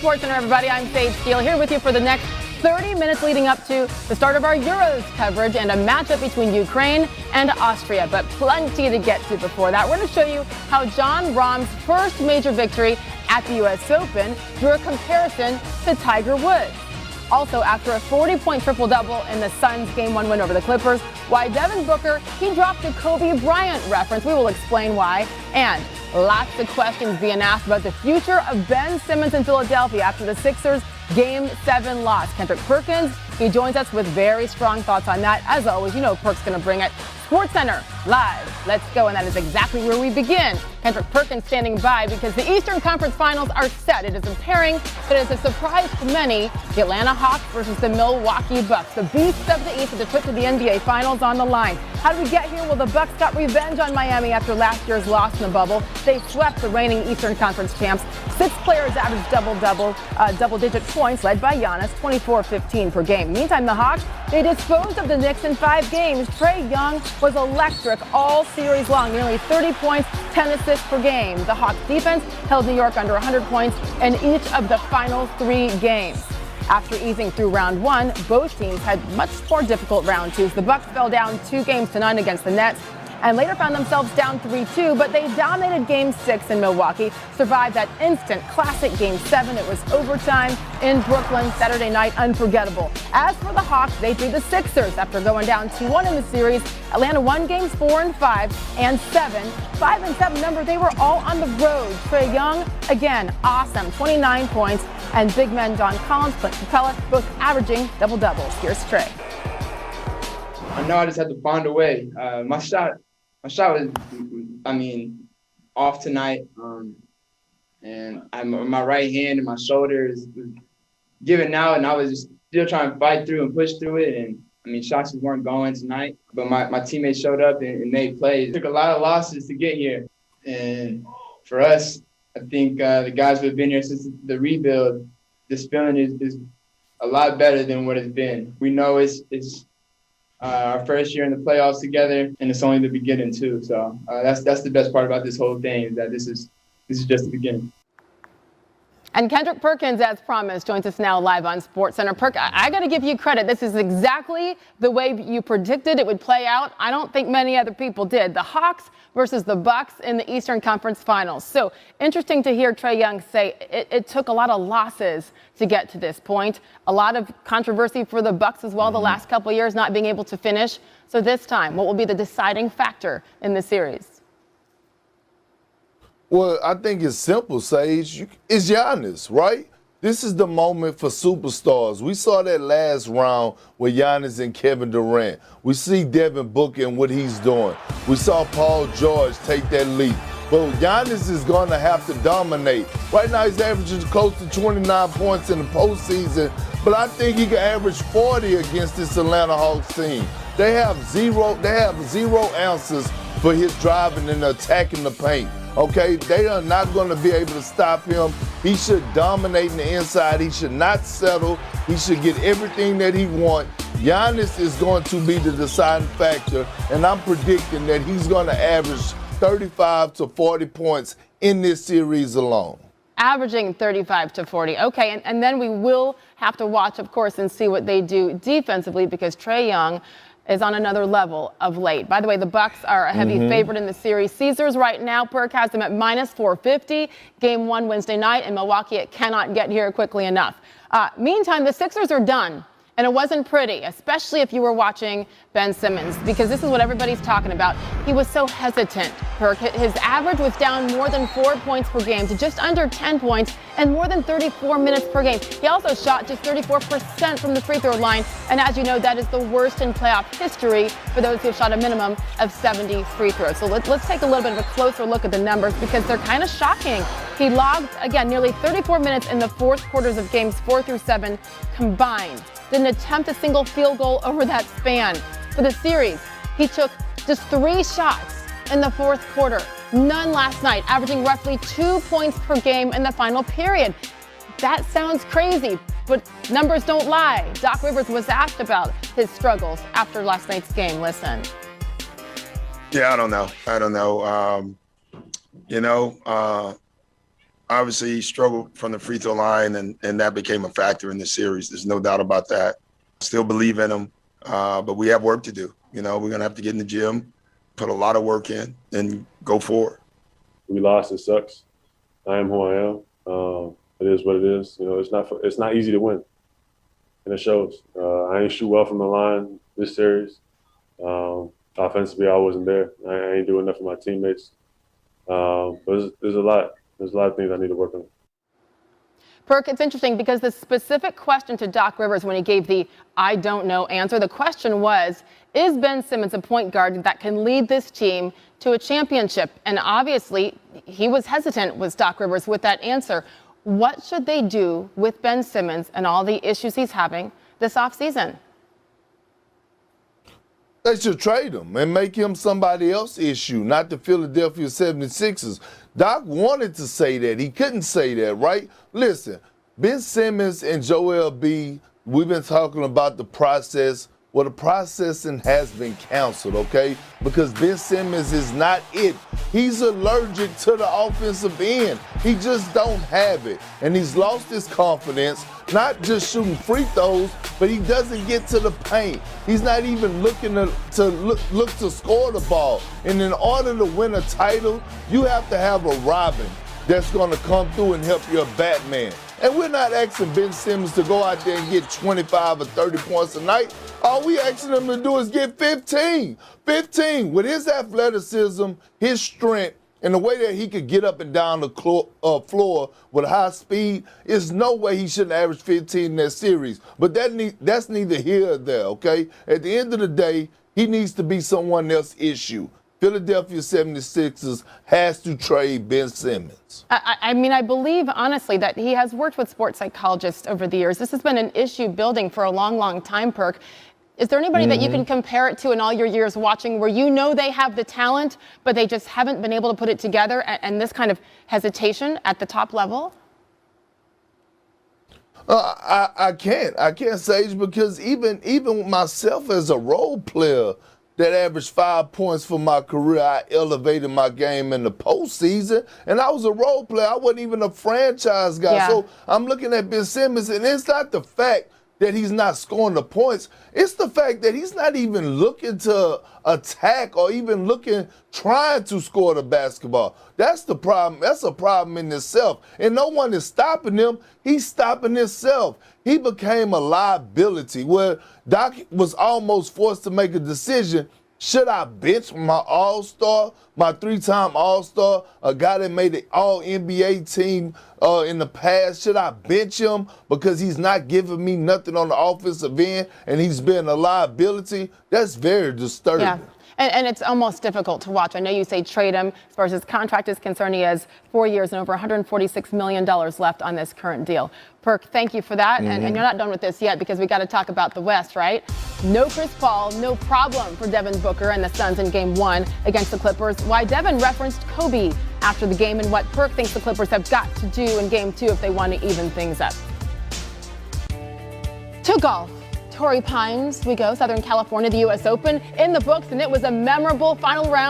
SportsCenter, everybody. I'm Sage Steele here with you for the next 30 minutes leading up to the start of our Euros coverage and a matchup between Ukraine and Austria. But plenty to get to before that. We're going to show you how Jon Rahm's first major victory at the U.S. Open drew a comparison to Tiger Woods. Also, after a 40-point triple-double in the Suns' Game 1 win over the Clippers, why Devin Booker, he dropped a Kobe Bryant reference. We will explain why. And lots of questions being asked about the future of Ben Simmons in Philadelphia after the Sixers' Game 7 loss. Kendrick Perkins, he joins us with very strong thoughts on that. As always, you know Perk's going to bring it. SportsCenter Live. Let's go. And that is exactly where we begin. Kendrick Perkins standing by because the Eastern Conference Finals are set. It is a pairing that is a surprise to many. The Atlanta Hawks versus the Milwaukee Bucks. The beasts of the East with the trip to the NBA Finals on the line. How did we get here? Well, the Bucks got revenge on Miami after last year's loss in the bubble. They swept the reigning Eastern Conference champs. 6 players averaged double-digit points, led by Giannis, 24-15 per game. Meantime, the Hawks, they disposed of the Knicks in 5 games. Trae Young was electric all series long, nearly 30 points, 10 assists per game. The Hawks defense held New York under 100 points in each of the final 3 games. After easing through round 1, both teams had much more difficult round 2s. The Bucks fell down 2-0 against the Nets and later found themselves down 3-2, but they dominated Game 6 in Milwaukee, survived that instant classic Game 7. It was overtime in Brooklyn Saturday night, unforgettable. As for the Hawks, they drew the Sixers after going down 2-1 in the series. Atlanta won Games 4 and 5 and 7. 5 and 7, remember, they were all on the road. Trae Young, again, awesome, 29 points, and big men John Collins, Clint Capella, both averaging double-doubles. Here's Trae. I know I just had to find a way. My shot was, off tonight. And my right hand and my shoulder was giving out, and I was just still trying to fight through and push through it. And, shots just weren't going tonight. But my teammates showed up and made plays. It took a lot of losses to get here. And for us, I think the guys who have been here since the rebuild, this feeling is a lot better than what it's been. We know it's our first year in the playoffs together, and it's only the beginning too. So that's the best part about this whole thing, is that this is just the beginning. And Kendrick Perkins, as promised, joins us now live on SportsCenter. Perk, I got to give you credit. This is exactly the way you predicted it would play out. I don't think many other people did. The Hawks versus the Bucks in the Eastern Conference Finals. So interesting to hear Trae Young say it took a lot of losses to get to this point. A lot of controversy for the Bucks as well the last couple of years, not being able to finish. So this time, what will be the deciding factor in the series? Well, I think it's simple, Sage. It's Giannis, right? This is the moment for superstars. We saw that last round with Giannis and Kevin Durant. We see Devin Booker and what he's doing. We saw Paul George take that leap. But Giannis is going to have to dominate. Right now he's averaging close to 29 points in the postseason, but I think he can average 40 against this Atlanta Hawks team. They have zero answers for his driving and attacking the paint. Okay, they are not going to be able to stop him. He should dominate in the inside. He should not settle. He should get everything that he wants. Giannis is going to be the deciding factor, and I'm predicting that he's going to average 35 to 40 points in this series alone. Averaging 35 to 40. Okay, and then we will have to watch, of course, and see what they do defensively, because Trae Young is on another level of late. By the way, the Bucks are a heavy favorite in the series. Caesars right now, Perk has them at minus 450. Game 1 Wednesday night in Milwaukee. It cannot get here quickly enough. Meantime, the Sixers are done. And it wasn't pretty, especially if you were watching Ben Simmons, because this is what everybody's talking about. He was so hesitant. His average was down more than 4 points per game to just under 10 points and more than 34 minutes per game. He also shot just 34% from the free throw line. And as you know, that is the worst in playoff history for those who have shot a minimum of 70 free throws. So let's take a little bit of a closer look at the numbers, because they're kind of shocking. He logged, again, nearly 34 minutes in the fourth quarters of games 4 through 7 combined. Didn't attempt a single field goal over that span. For the series, he took just 3 shots in the fourth quarter. None last night, averaging roughly 2 points per game in the final period. That sounds crazy, but numbers don't lie. Doc Rivers was asked about his struggles after last night's game. Listen. Yeah, I don't know. Obviously, he struggled from the free throw line, and that became a factor in the series. There's no doubt about that. Still believe in him, but we have work to do. We're going to have to get in the gym, put a lot of work in, and go forward. We lost. It sucks. I am who I am. It is what it is. It's not easy to win, and it shows. I ain't shoot well from the line this series. Offensively, I wasn't there. I ain't doing enough for my teammates. But there's a lot. There's a lot of things I need to work on. Perk, it's interesting because the specific question to Doc Rivers when he gave the "I don't know" answer, the question was, is Ben Simmons a point guard that can lead this team to a championship? And obviously, he was hesitant, was Doc Rivers, with that answer. What should they do with Ben Simmons and all the issues he's having this offseason? They should trade him and make him somebody else's issue, not the Philadelphia 76ers. Doc wanted to say that. He couldn't say that, right? Listen, Ben Simmons and Joel B, we've been talking about the process. Well, the processing has been canceled, okay? Because Ben Simmons is not it. He's allergic to the offensive end. He just don't have it. And he's lost his confidence, not just shooting free throws, but he doesn't get to the paint. He's not even looking to look to score the ball. And in order to win a title, you have to have a Robin that's going to come through and help your Batman. And we're not asking Ben Simmons to go out there and get 25 or 30 points a night. All we asking him to do is get 15. 15 with his athleticism, his strength, and the way that he could get up and down the floor with high speed, there's no way he shouldn't average 15 in that series. But that's neither here or there, okay? At the end of the day, he needs to be someone else's issue. Philadelphia 76ers has to trade Ben Simmons. I mean, I believe, honestly, that he has worked with sports psychologists over the years. This has been an issue building for a long, long time, Perk. Is there anybody that you can compare it to in all your years watching where you know they have the talent, but they just haven't been able to put it together, and this kind of hesitation at the top level? I can't, Sage, because even myself as a role player that averaged 5 points for my career, I elevated my game in the postseason, and I was a role player. I wasn't even a franchise guy. Yeah. So I'm looking at Ben Simmons, and it's not the fact that he's not scoring the points. It's the fact that he's not even looking to attack or even trying to score the basketball. That's the problem. That's a problem in itself. And no one is stopping him. He's stopping himself. He became a liability where Doc was almost forced to make a decision. Should I bench my all-star, my 3-time all-star, a guy that made the all-NBA team in the past? Should I bench him because he's not giving me nothing on the offensive end and he's been a liability? That's very disturbing. Yeah. And it's almost difficult to watch. I know you say trade him. As far as his contract is concerned, he has 4 years and over $146 million left on this current deal. Perk, thank you for that. And you're not done with this yet because we got to talk about the West, right? No Chris Paul, no problem for Devin Booker and the Suns in Game 1 against the Clippers. Why Devin referenced Kobe after the game and what Perk thinks the Clippers have got to do in Game 2 if they want to even things up. To golf. Torrey Pines, we go. Southern California, the U.S. Open in the books, and it was a memorable final round.